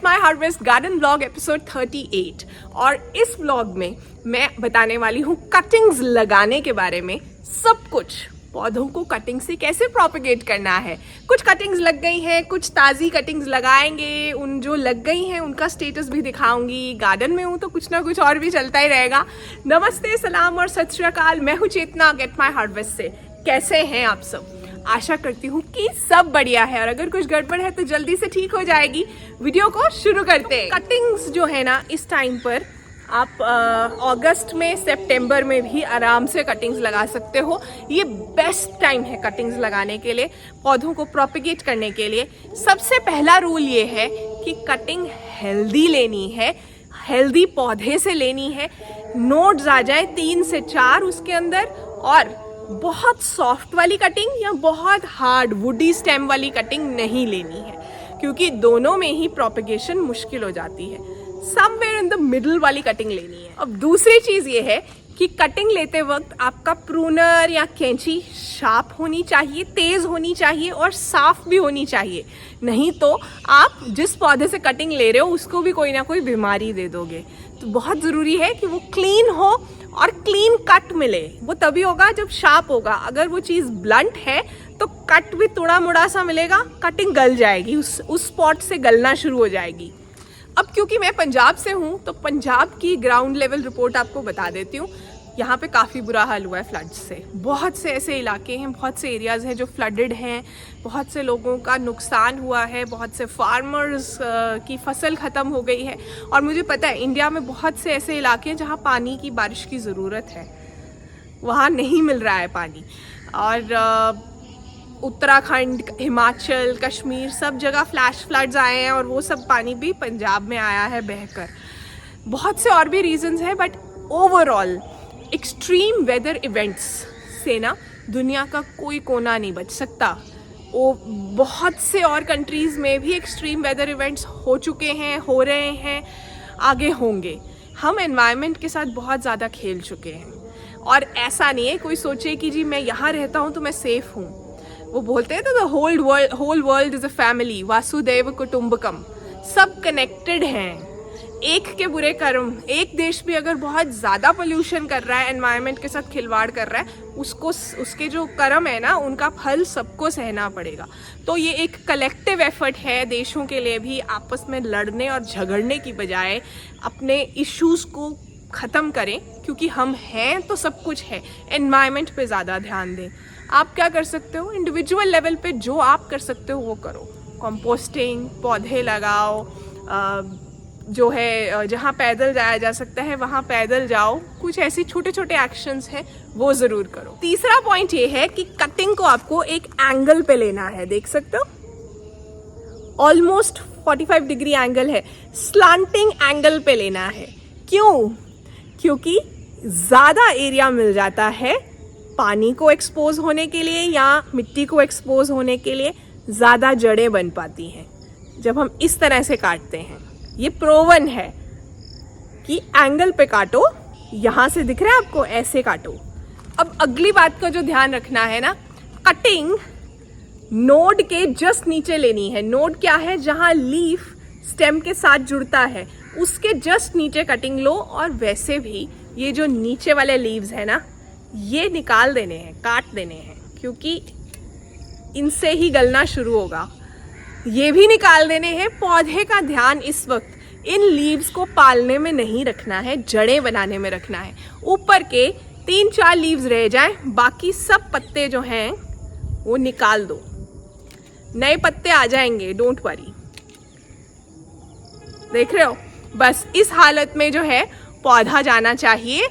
Get my harvest garden blog episode 38। और इस blog में मैं बताने वाली हूँ कटिंग्स लगाने के बारे में। सब कुछ पौधों को कटिंग से कैसे प्रोपेगेट करना है। कुछ कटिंग्स लग गई हैं, कुछ ताज़ी कटिंग्स लगाएंगे, उन जो लग गई हैं उनका स्टेटस भी दिखाऊंगी। गार्डन में हूँ तो कुछ ना कुछ और भी चलता ही रहेगा। नमस्ते, सलाम और सत श्री अकाल। मैं हूँ चेतना गेट माई हार्वेस्ट से। कैसे हैं आप सब? आशा करती हूँ कि सब बढ़िया है और अगर कुछ गड़बड़ है तो जल्दी से ठीक हो जाएगी। वीडियो को शुरू करते हैं। कटिंग्स जो है ना, इस टाइम पर आप अगस्त में, सितंबर में भी आराम से कटिंग्स लगा सकते हो। ये बेस्ट टाइम है कटिंग्स लगाने के लिए, पौधों को प्रोपेगेट करने के लिए। सबसे पहला रूल ये है कि कटिंग हेल्दी लेनी है, हेल्दी पौधे से लेनी है। नोड्स आ जाए 3 से 4 उसके अंदर, और बहुत सॉफ्ट वाली कटिंग या बहुत हार्ड वुडी स्टेम वाली कटिंग नहीं लेनी है, क्योंकि दोनों में ही प्रोपेगेशन मुश्किल हो जाती है। समवेयर इन द मिडल वाली कटिंग लेनी है। अब दूसरी चीज ये है कि कटिंग लेते वक्त आपका प्रूनर या कैंची शार्प होनी चाहिए, तेज होनी चाहिए और साफ भी होनी चाहिए। नहीं तो आप जिस पौधे से कटिंग ले रहे हो उसको भी कोई ना कोई बीमारी दे दोगे। तो बहुत ज़रूरी है कि वो क्लीन हो और क्लीन कट मिले। वो तभी होगा जब शार्प होगा। अगर वो चीज़ ब्लंट है तो कट भी थोड़ा मुड़ा सा मिलेगा, कटिंग गल जाएगी, उस स्पॉट से गलना शुरू हो जाएगी। अब क्योंकि मैं पंजाब से हूँ तो पंजाब की ग्राउंड लेवल रिपोर्ट आपको बता देती हूँ। यहाँ पे काफ़ी बुरा हाल हुआ है फ्लड्स से। बहुत से ऐसे इलाके हैं, बहुत से एरियाज़ हैं जो फ्लडेड हैं, बहुत से लोगों का नुकसान हुआ है, बहुत से फार्मर्स की फसल ख़त्म हो गई है। और मुझे पता है इंडिया में बहुत से ऐसे इलाके हैं जहाँ पानी की, बारिश की ज़रूरत है, वहाँ नहीं मिल रहा है पानी। और उत्तराखंड, हिमाचल, कश्मीर, सब जगह फ्लैश फ्लड्स आए हैं और वो सब पानी भी पंजाब में आया है बहकर। बहुत से और भी रीजंस हैं, but overall extreme weather events से ना दुनिया का कोई कोना नहीं बच सकता। वो बहुत से और कंट्रीज़ में भी एक्सट्रीम वेदर इवेंट्स हो चुके हैं, हो रहे हैं, आगे होंगे। हम एनवायरनमेंट के साथ बहुत ज़्यादा खेल चुके हैं। और ऐसा नहीं है कोई सोचे कि जी मैं यहाँ रहता हूँ तो मैं सेफ़ हूँ। वो बोलते हैं तो the whole world is a family, वासुदेव कुटुंबकम। सब कनेक्टेड हैं। एक के बुरे कर्म, एक देश भी अगर बहुत ज़्यादा पोल्यूशन कर रहा है, एनवायरनमेंट के साथ खिलवाड़ कर रहा है, उसके जो कर्म है ना, उनका फल सबको सहना पड़ेगा। तो ये एक कलेक्टिव एफर्ट है देशों के लिए भी। आपस में लड़ने और झगड़ने की बजाय अपने इश्यूज़ को ख़त्म करें, क्योंकि हम हैं तो सब कुछ है। एनवायरनमेंट पे ज़्यादा ध्यान दें। आप क्या कर सकते हो? इंडिविजुअल लेवल पे जो आप कर सकते हो वो करो। कंपोस्टिंग, पौधे लगाओ, जो है जहाँ पैदल जाया जा सकता है वहाँ पैदल जाओ। कुछ ऐसी छोटे छोटे एक्शंस हैं वो ज़रूर करो। तीसरा पॉइंट ये है कि कटिंग को आपको एक एंगल पे लेना है। देख सकते हो ऑलमोस्ट 45 डिग्री एंगल है, स्लांटिंग एंगल पे लेना है। क्यों? क्योंकि ज़्यादा एरिया मिल जाता है पानी को एक्सपोज होने के लिए या मिट्टी को एक्सपोज होने के लिए। ज़्यादा जड़ें बन पाती हैं जब हम इस तरह से काटते हैं। ये प्रोवन है कि एंगल पे काटो। यहाँ से दिख रहा है आपको, ऐसे काटो। अब अगली बात को जो ध्यान रखना है ना, कटिंग नोड के जस्ट नीचे लेनी है। नोड क्या है? जहाँ लीफ स्टेम के साथ जुड़ता है उसके जस्ट नीचे कटिंग लो। और वैसे भी ये जो नीचे वाले लीव्स है ना, ये निकाल देने हैं, काट देने हैं, क्योंकि इनसे ही गलना शुरू होगा। ये भी निकाल देने हैं। पौधे का ध्यान इस वक्त इन लीव्स को पालने में नहीं रखना है, जड़ें बनाने में रखना है। ऊपर के 3-4 लीव्स रह जाएं, बाकी सब पत्ते जो हैं वो निकाल दो। नए पत्ते आ जाएंगे, डोंट वरी। देख रहे हो? बस इस हालत में जो है पौधा जाना चाहिए।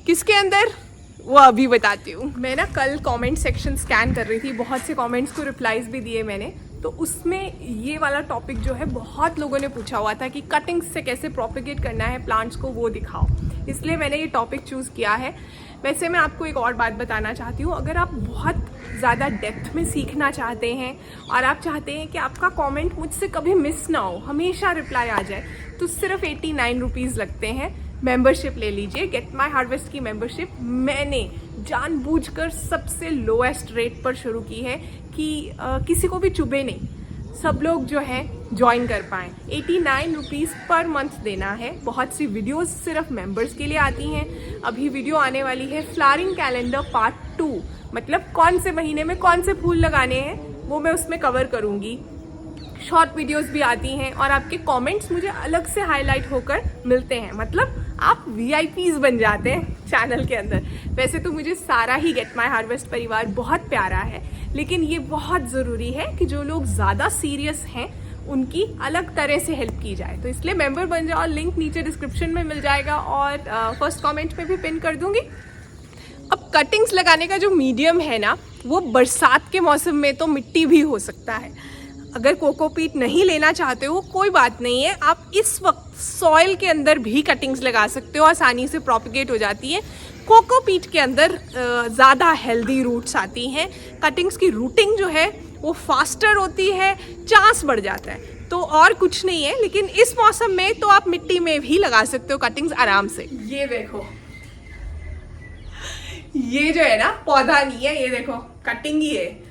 किसके अंदर? वो अभी बताती हूँ। मैं ना कल कमेंट सेक्शन स्कैन कर रही थी, बहुत से कमेंट्स को रिप्लाईज भी दिए मैंने। तो उसमें ये वाला टॉपिक जो है बहुत लोगों ने पूछा हुआ था कि कटिंग्स से कैसे प्रोपेगेट करना है प्लांट्स को, वो दिखाओ। इसलिए मैंने ये टॉपिक चूज़ किया है। वैसे मैं आपको एक और बात बताना चाहती हूँ। अगर आप बहुत ज़्यादा डेप्थ में सीखना चाहते हैं और आप चाहते हैं कि आपका कमेंट मुझसे कभी मिस ना हो, हमेशा रिप्लाई आ जाए, तो सिर्फ 89 रुपीज़ लगते हैं। मेंबरशिप ले लीजिए, गेट माई हार्वेस्ट की मेंबरशिप मैंने जानबूझकर सबसे लोएस्ट रेट पर शुरू की है कि किसी को भी चुभे नहीं। सब लोग जो है ज्वाइन कर पाएँ। 89 रुपीज़ पर मंथ देना है। बहुत सी वीडियोस सिर्फ मेंबर्स के लिए आती हैं। अभी वीडियो आने वाली है फ्लावरिंग कैलेंडर पार्ट 2, मतलब कौन से महीने में कौन से फूल लगाने हैं वो मैं उसमें कवर करूँगी। शॉर्ट वीडियोस भी आती हैं और आपके कमेंट्स मुझे अलग से हाईलाइट होकर मिलते हैं, मतलब आप VIPs बन जाते हैं चैनल के अंदर। वैसे तो मुझे सारा ही गेट माई हार्वेस्ट परिवार बहुत प्यारा है, लेकिन ये बहुत ज़रूरी है कि जो लोग ज़्यादा सीरियस हैं उनकी अलग तरह से हेल्प की जाए। तो इसलिए मेंबर बन जाओ, लिंक नीचे डिस्क्रिप्शन में मिल जाएगा और फर्स्ट कमेंट में भी पिन कर दूंगी। अब कटिंग्स लगाने का जो मीडियम है ना, वो बरसात के मौसम में तो मिट्टी भी हो सकता है। अगर कोकोपीट नहीं लेना चाहते हो कोई बात नहीं है, आप इस वक्त सॉइल के अंदर भी कटिंग्स लगा सकते हो, आसानी से प्रोपिगेट हो जाती है। कोकोपीट के अंदर ज़्यादा हेल्दी रूट्स आती हैं, कटिंग्स की रूटिंग जो है वो फास्टर होती है, चांस बढ़ जाता है। तो और कुछ नहीं है, लेकिन इस मौसम में तो आप मिट्टी में भी लगा सकते हो कटिंग्स आराम से। ये देखो, ये जो है ना पौधा नहीं है, ये देखो कटिंग ही है।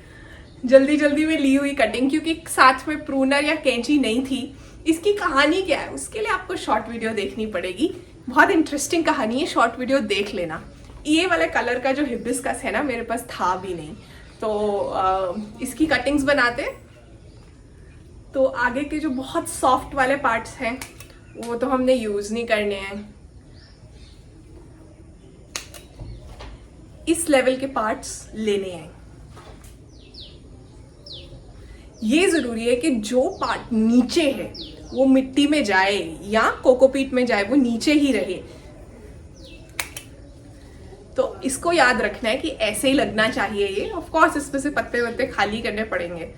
जल्दी जल्दी में ली हुई कटिंग, क्योंकि साथ में प्रूनर या कैंची नहीं थी। इसकी कहानी क्या है उसके लिए आपको शॉर्ट वीडियो देखनी पड़ेगी, बहुत इंटरेस्टिंग कहानी है, शॉर्ट वीडियो देख लेना। ये वाले कलर का जो हिबिस्कस है ना मेरे पास था भी नहीं, तो इसकी कटिंग्स बनाते। तो आगे के जो बहुत सॉफ्ट वाले पार्ट्स हैं वो तो हमने यूज नहीं करने हैं। इस लेवल के पार्ट्स लेने हैं। ये जरूरी है कि जो पार्ट नीचे है वो मिट्टी में जाए या कोकोपीट में जाए, वो नीचे ही रहे। तो इसको याद रखना है कि ऐसे ही लगना चाहिए ये। ऑफ कोर्स इसमें से पत्ते वत्ते खाली करने पड़ेंगे।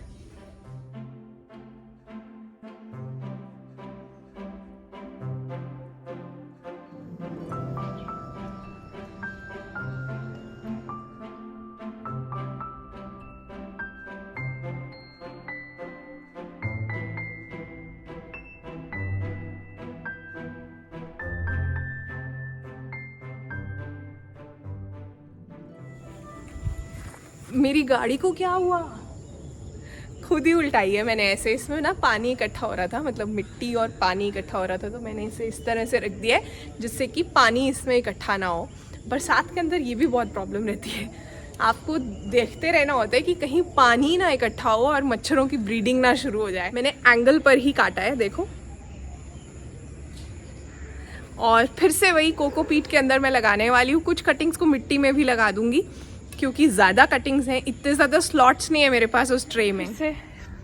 मेरी गाड़ी को क्या हुआ, खुद ही उल्टाई है मैंने ऐसे। इसमें ना पानी इकट्ठा हो रहा था, मतलब मिट्टी और पानी इकट्ठा हो रहा था, तो मैंने इसे इस तरह से रख दिया है जिससे कि पानी इसमें इकट्ठा ना हो। बरसात के अंदर ये भी बहुत प्रॉब्लम रहती है, आपको देखते रहना होता है कि कहीं पानी ना इकट्ठा हो और मच्छरों की ब्रीडिंग ना शुरू हो जाए। मैंने एंगल पर ही काटा है, देखो। और फिर से वही कोकोपीट के अंदर मैं लगाने वाली हूँ। कुछ कटिंग्स को मिट्टी में भी लगा दूंगी, क्योंकि ज़्यादा कटिंग्स हैं, इतने ज़्यादा स्लॉट्स नहीं है मेरे पास उस ट्रे में। से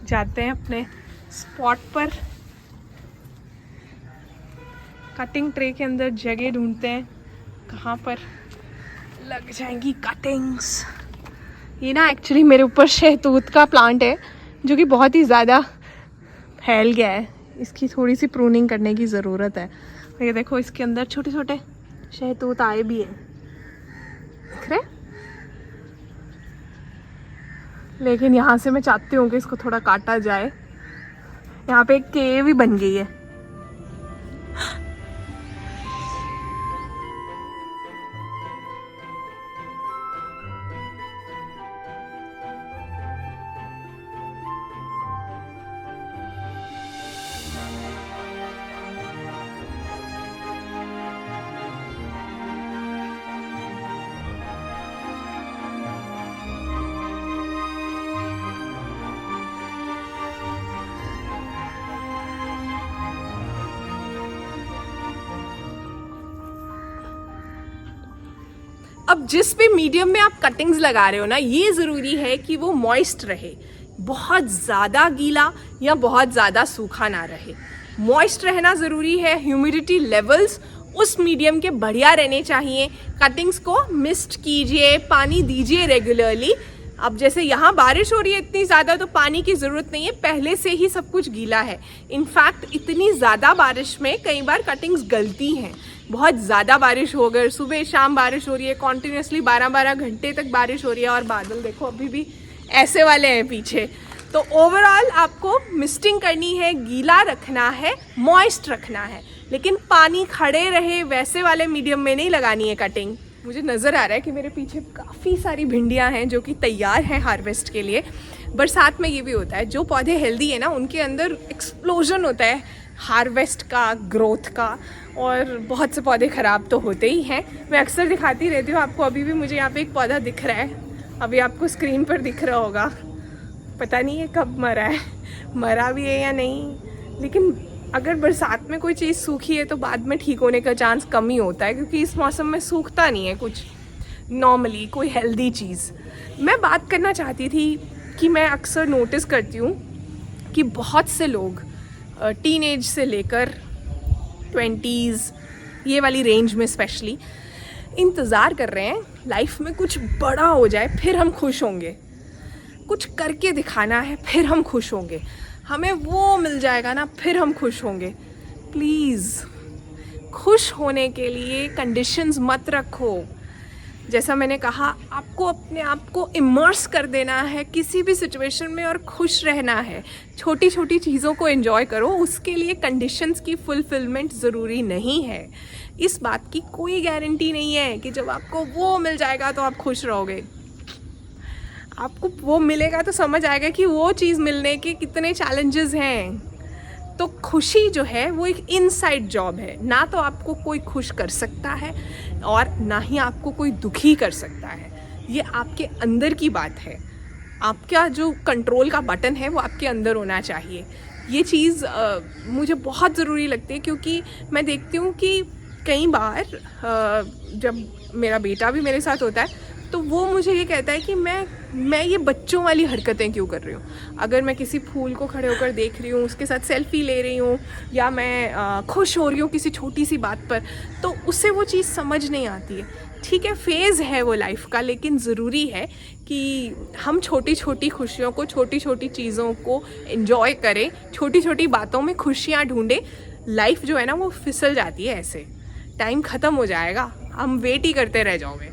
जाते हैं अपने स्पॉट पर, कटिंग ट्रे के अंदर जगह ढूंढते हैं कहाँ पर लग जाएंगी कटिंग्स। ये ना एक्चुअली मेरे ऊपर शहतूत का प्लांट है जो कि बहुत ही ज़्यादा फैल गया है, इसकी थोड़ी सी प्रूनिंग करने की ज़रूरत है। ये देखो, इसके अंदर छोटे छोटे शहतूत आए भी हैं, दिख रहे? लेकिन यहाँ से मैं चाहती हूँ कि इसको थोड़ा काटा जाए। यहाँ पे एक केव भी बन गई है। अब जिस भी मीडियम में आप कटिंग्स लगा रहे हो ना, ये ज़रूरी है कि वो मॉइस्ट रहे, बहुत ज़्यादा गीला या बहुत ज़्यादा सूखा ना रहे। मॉइस्ट रहना ज़रूरी है। ह्यूमिडिटी लेवल्स उस मीडियम के बढ़िया रहने चाहिए। कटिंग्स को मिस्ट कीजिए, पानी दीजिए रेगुलरली। अब जैसे यहाँ बारिश हो रही है इतनी ज़्यादा, तो पानी की ज़रूरत नहीं है, पहले से ही सब कुछ गीला है। इनफैक्ट इतनी ज़्यादा बारिश में कई बार कटिंग्स गलती हैं। बहुत ज़्यादा बारिश हो गई, सुबह शाम बारिश हो रही है, कॉन्टिन्यूसली 12-12 घंटे तक बारिश हो रही है, और बादल देखो अभी भी ऐसे वाले हैं पीछे। तो ओवरऑल आपको मिस्टिंग करनी है, गीला रखना है, मॉइस्ट रखना है, लेकिन पानी खड़े रहे वैसे वाले मीडियम में नहीं लगानी है कटिंग। मुझे नज़र आ रहा है कि मेरे पीछे काफ़ी सारी भिंडियाँ हैं जो कि तैयार हैं हार्वेस्ट के लिए। बरसात में ये भी होता है, जो पौधे हेल्दी है ना उनके अंदर एक्सप्लोजन होता है हार्वेस्ट का, ग्रोथ का, और बहुत से पौधे ख़राब तो होते ही हैं। मैं अक्सर दिखाती रहती हूँ आपको। अभी भी मुझे यहाँ पे एक पौधा दिख रहा है, अभी आपको स्क्रीन पर दिख रहा होगा, पता नहीं है कब मरा है, मरा भी है या नहीं। लेकिन अगर बरसात में कोई चीज़ सूखी है तो बाद में ठीक होने का चांस कम ही होता है, क्योंकि इस मौसम में सूखता नहीं है कुछ नॉर्मली, कोई हेल्दी चीज़। मैं बात करना चाहती थी कि मैं अक्सर नोटिस करती हूँ कि बहुत से लोग टीनेज से लेकर 20s ये वाली रेंज में स्पेशली इंतज़ार कर रहे हैं लाइफ में कुछ बड़ा हो जाए फिर हम खुश होंगे, कुछ करके दिखाना है फिर हम खुश होंगे, हमें वो मिल जाएगा ना फिर हम खुश होंगे। प्लीज़ खुश होने के लिए कंडीशंस मत रखो। जैसा मैंने कहा, आपको अपने आप को इमर्स कर देना है किसी भी सिचुएशन में और खुश रहना है। छोटी छोटी चीज़ों को एंजॉय करो, उसके लिए कंडीशंस की फुलफिलमेंट ज़रूरी नहीं है। इस बात की कोई गारंटी नहीं है कि जब आपको वो मिल जाएगा तो आप खुश रहोगे। आपको वो मिलेगा तो समझ आएगा कि वो चीज़ मिलने के कितने चैलेंजेस हैं। तो खुशी जो है वो एक इनसाइड जॉब है, ना तो आपको कोई खुश कर सकता है और ना ही आपको कोई दुखी कर सकता है। ये आपके अंदर की बात है। आपका जो कंट्रोल का बटन है वो आपके अंदर होना चाहिए। ये चीज़ मुझे बहुत ज़रूरी लगती है, क्योंकि मैं देखती हूँ कि कई बार जब मेरा बेटा भी मेरे साथ होता है तो वो मुझे ये कहता है कि मैं ये बच्चों वाली हरकतें क्यों कर रही हूँ। अगर मैं किसी फूल को खड़े होकर देख रही हूँ, उसके साथ सेल्फी ले रही हूँ, या मैं खुश हो रही हूँ किसी छोटी सी बात पर, तो उससे वो चीज़ समझ नहीं आती है। ठीक है, फेज़ है वो लाइफ का, लेकिन ज़रूरी है कि हम छोटी छोटी खुशियों को, छोटी छोटी चीज़ों को एंजॉय करें, छोटी छोटी बातों में खुशियाँ ढूंढें। लाइफ जो है ना वो फिसल जाती है ऐसे, टाइम ख़त्म हो जाएगा, हम वेट ही करते रह जाओगे।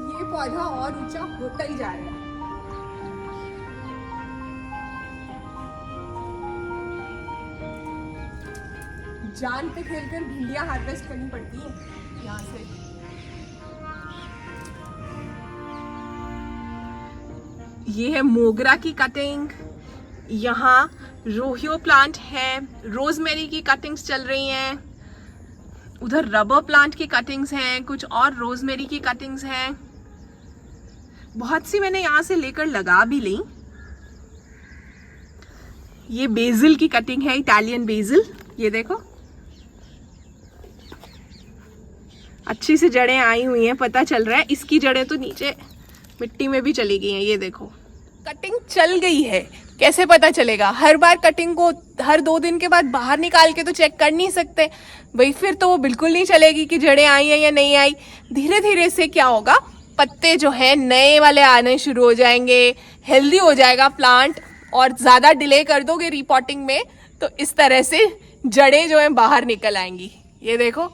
ये पौधा और ऊंचा होता ही जा रहा है। जान पे खेलकर भिंडियां हार्वेस्ट करनी पड़ती है यहाँ से। ये है मोगरा की कटिंग, यहाँ रोहियो प्लांट है, रोजमेरी की कटिंग्स चल रही हैं, उधर रबर प्लांट की कटिंग्स हैं, कुछ और रोजमेरी की कटिंग्स हैं। बहुत सी मैंने यहाँ से लेकर लगा भी ली। ये बेसिल की कटिंग है, इटालियन बेसिल, ये देखो अच्छी सी जड़ें आई हुई हैं, पता चल रहा है। इसकी जड़ें तो नीचे मिट्टी में भी चली गई हैं, ये देखो कटिंग चल गई है। कैसे पता चलेगा? हर बार कटिंग को हर 2 दिन के बाद बाहर निकाल के तो चेक कर नहीं सकते भाई, फिर तो वो बिल्कुल नहीं चलेगी कि जड़ें आई हैं या नहीं आई। धीरे धीरे से क्या होगा, पत्ते जो है नए वाले आने शुरू हो जाएंगे, हेल्दी हो जाएगा प्लांट। और ज़्यादा डिले कर दोगे रिपोर्टिंग में तो इस तरह से जड़ें जो है बाहर निकल आएंगी। ये देखो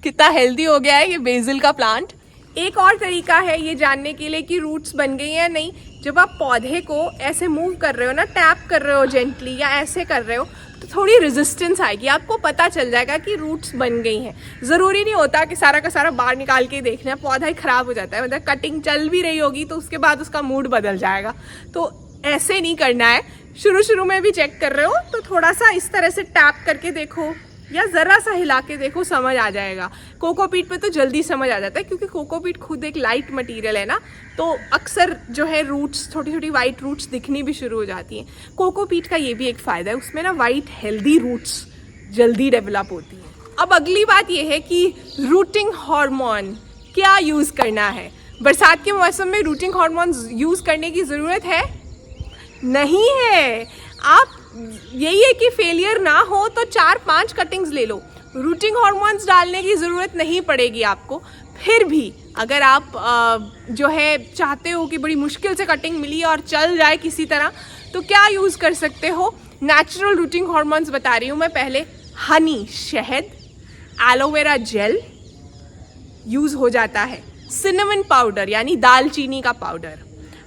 कितना हेल्दी हो गया है ये बेसिल का प्लांट। एक और तरीका है ये जानने के लिए कि रूट्स बन गई या नहीं। जब आप पौधे को ऐसे मूव कर रहे हो ना, टैप कर रहे हो जेंटली या ऐसे कर रहे हो, तो थोड़ी रेजिस्टेंस आएगी, आपको पता चल जाएगा कि रूट्स बन गई हैं। ज़रूरी नहीं होता कि सारा का सारा बाहर निकाल के देखना, पौधा ही ख़राब हो जाता है। मतलब कटिंग चल भी रही होगी तो उसके बाद उसका मूड बदल जाएगा, तो ऐसे नहीं करना है। शुरू में भी चेक कर रहे हो तो थोड़ा सा इस तरह से टैप करके देखो या ज़रा सा हिला के देखो, समझ आ जाएगा। कोकोपीट पे तो जल्दी समझ आ जाता है, क्योंकि कोकोपीट खुद एक लाइट मटेरियल है ना, तो अक्सर जो है रूट्स, छोटी छोटी वाइट रूट्स दिखनी भी शुरू हो जाती हैं। कोकोपीट का ये भी एक फ़ायदा है, उसमें ना वाइट हेल्दी रूट्स जल्दी डेवलप होती हैं। अब अगली बात ये है कि रूटिंग हार्मोन क्या यूज़ करना है। बरसात के मौसम में रूटिंग हार्मोन यूज़ करने की ज़रूरत है नहीं है। आप यही है कि फेलियर ना हो तो 4-5 कटिंग्स ले लो। रूटिंग हार्मोन्स डालने की ज़रूरत नहीं पड़ेगी आपको। फिर भी अगर आप जो है चाहते हो कि बड़ी मुश्किल से कटिंग मिली और चल जाए किसी तरह, तो क्या यूज़ कर सकते हो? नेचुरल रूटिंग हार्मोन्स बता रही हूँ मैं पहले। हनी, शहद, एलोवेरा जेल यूज़ हो जाता है। सिनेमन पाउडर यानी दालचीनी का पाउडर।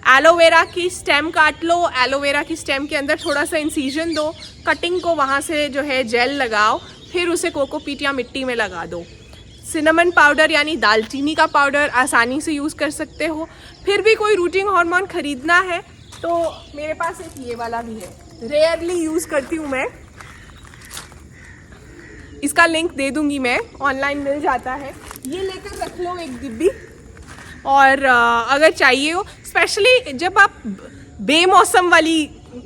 एलोवेरा की स्टेम काट लो, एलोवेरा की स्टेम के अंदर थोड़ा सा इंसिजन दो, कटिंग को वहाँ से जो है जेल लगाओ, फिर उसे कोकोपीट या मिट्टी में लगा दो। सिनेमन पाउडर यानी दालचीनी का पाउडर आसानी से यूज़ कर सकते हो। फिर भी कोई रूटिंग हार्मोन ख़रीदना है तो मेरे पास एक ये वाला भी है, रेयरली यूज़ करती हूँ मैं। इसका लिंक दे दूँगी मैं, ऑनलाइन मिल जाता है। ये लेकर रख लो एक डिब्बी, और अगर चाहिए हो, स्पेशली जब आप बेमौसम वाली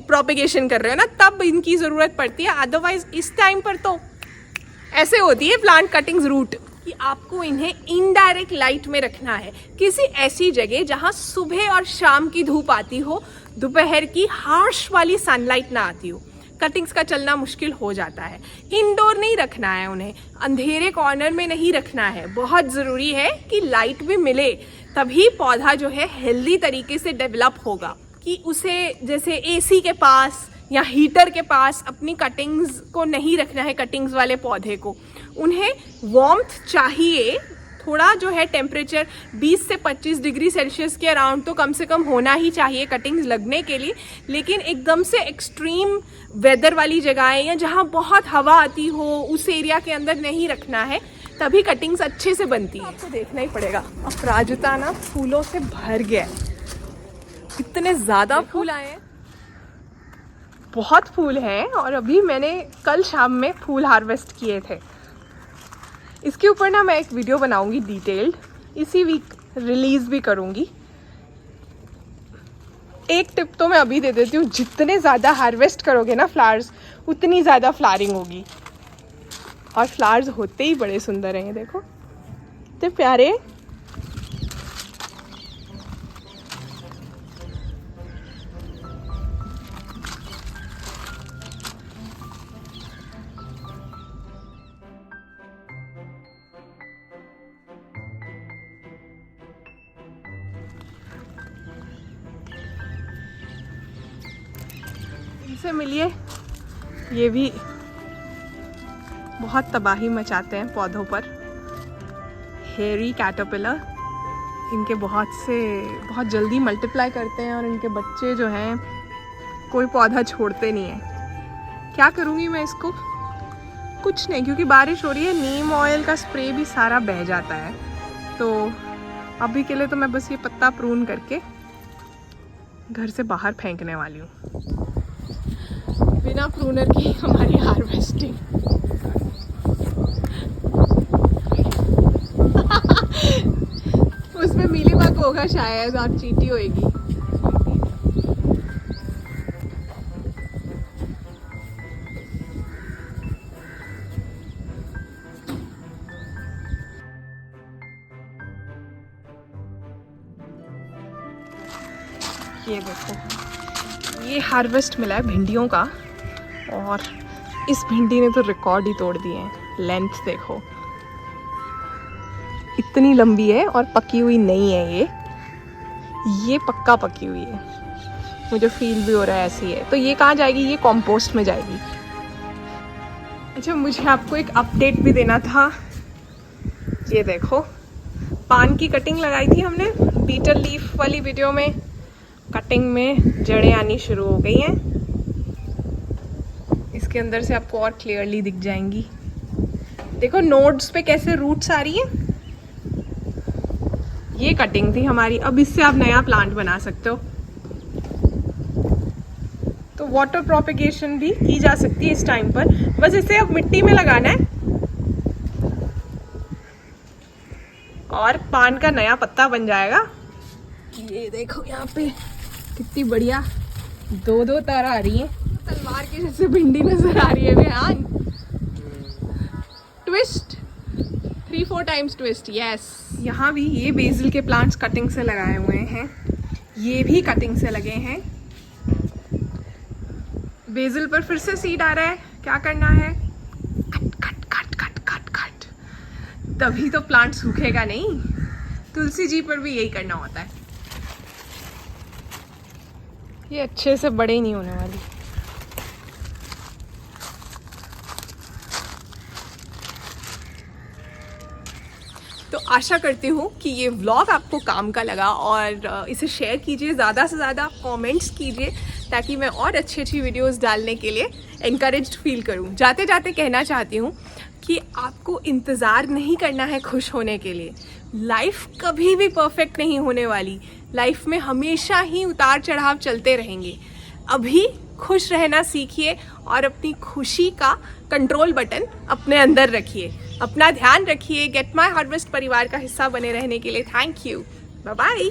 प्रोपेगेशन कर रहे हो ना, तब इनकी ज़रूरत पड़ती है। अदरवाइज इस टाइम पर तो ऐसे होती है प्लांट कटिंग्स रूट कि आपको इन्हें इनडायरेक्ट लाइट में रखना है, किसी ऐसी जगह जहां सुबह और शाम की धूप आती हो, दोपहर की हार्श वाली सनलाइट ना आती हो। कटिंग्स का चलना मुश्किल हो जाता है। इंडोर नहीं रखना है उन्हें, अंधेरे कॉर्नर में नहीं रखना है। बहुत ज़रूरी है कि लाइट भी मिले, तभी पौधा जो है हेल्दी तरीके से डेवलप होगा। कि उसे जैसे एसी के पास या हीटर के पास अपनी कटिंग्स को नहीं रखना है। कटिंग्स वाले पौधे को उन्हें वार्मथ चाहिए, थोड़ा जो है टेम्परेचर 20 से 25 डिग्री सेल्सियस के अराउंड तो कम से कम होना ही चाहिए कटिंग्स लगने के लिए। लेकिन एकदम से एक्सट्रीम वेदर वाली जगहें या जहाँ बहुत हवा आती हो, उस एरिया के अंदर नहीं रखना है, तभी कटिंग्स अच्छे से बनती है। आपको देखना ही पड़ेगा। अपराजिता ना फूलों से भर गया, इतने ज़्यादा फूल आए हैं, बहुत फूल हैं। और अभी मैंने कल शाम में फूल हार्वेस्ट किए थे। इसके ऊपर ना मैं एक वीडियो बनाऊंगी डिटेल्ड, इसी वीक रिलीज़ भी करूंगी। एक टिप तो मैं अभी दे देती हूँ, जितने ज़्यादा हार्वेस्ट करोगे ना फ्लावर्स, उतनी ज़्यादा फ्लावरिंग होगी। और फ्लावर्स होते ही बड़े सुंदर हैं, ये देखो इतने प्यारे। इनसे मिलिए, ये भी बहुत तबाही मचाते हैं पौधों पर। हेयरी कैटरपिलर, इनके बहुत जल्दी मल्टीप्लाई करते हैं और इनके बच्चे जो हैं कोई पौधा छोड़ते नहीं है। क्या करूँगी मैं इसको? कुछ नहीं, क्योंकि बारिश हो रही है, नीम ऑयल का स्प्रे भी सारा बह जाता है। तो अभी के लिए तो मैं बस ये पत्ता प्रून करके घर से बाहर फेंकने वाली हूँ। बिना प्रूनर की हमारी हार्वेस्टिंग। उसमें मीलीबग होगा शायद और चींटी होएगी। ये देखो, ये हार्वेस्ट मिला है भिंडियों का, और इस भिंडी ने तो रिकॉर्ड ही तोड़ दिए हैं। लेंथ देखो, इतनी लंबी है और पकी हुई नहीं है ये पक्का पकी हुई है, मुझे फील भी हो रहा है ऐसी है। तो ये कहाँ जाएगी? ये कंपोस्ट में जाएगी। अच्छा, मुझे आपको एक अपडेट भी देना था। ये देखो, पान की कटिंग लगाई थी हमने बीटल लीफ वाली वीडियो में। कटिंग में जड़ें आनी शुरू हो गई हैं, इसके अंदर से आपको और क्लियरली दिख जाएंगी। देखो नोड्स पे कैसे रूट्स आ रही हैं। ये कटिंग थी हमारी, अब इससे आप नया प्लांट बना सकते हो। तो वाटर प्रोपेगेशन भी की जा सकती है इस टाइम पर। बस इसे अब मिट्टी में लगाना है और पान का नया पत्ता बन जाएगा। ये देखो यहाँ पे कितनी बढ़िया दो तार आ रही हैं, तलवार के जैसे भिंडी नजर आ रही है। बेहान ट्विस्ट, 3-4 टाइम्स ट्विस्ट। यस, यहाँ भी ये बेसिल के प्लांट्स कटिंग से लगाए हुए हैं, ये भी कटिंग से लगे हैं। बेसिल पर फिर से सीड आ रहा है, क्या करना है? Cut cut cut cut cut तभी तो प्लांट सूखेगा नहीं। तुलसी जी पर भी यही करना होता है। ये अच्छे से बड़े ही नहीं होने वाली। तो आशा करती हूँ कि ये व्लॉग आपको काम का लगा और इसे शेयर कीजिए, ज़्यादा से ज़्यादा कमेंट्स कीजिए ताकि मैं और अच्छी अच्छी वीडियोस डालने के लिए एनकरेज्ड फील करूँ। जाते जाते कहना चाहती हूँ कि आपको इंतज़ार नहीं करना है खुश होने के लिए। लाइफ कभी भी परफेक्ट नहीं होने वाली। लाइफ में हमेशा ही उतार चढ़ाव चलते रहेंगे। अभी खुश रहना सीखिए और अपनी खुशी का कंट्रोल बटन अपने अंदर रखिए। अपना ध्यान रखिए। गेट माय हार्वेस्ट परिवार का हिस्सा बने रहने के लिए थैंक यू। Bye bye.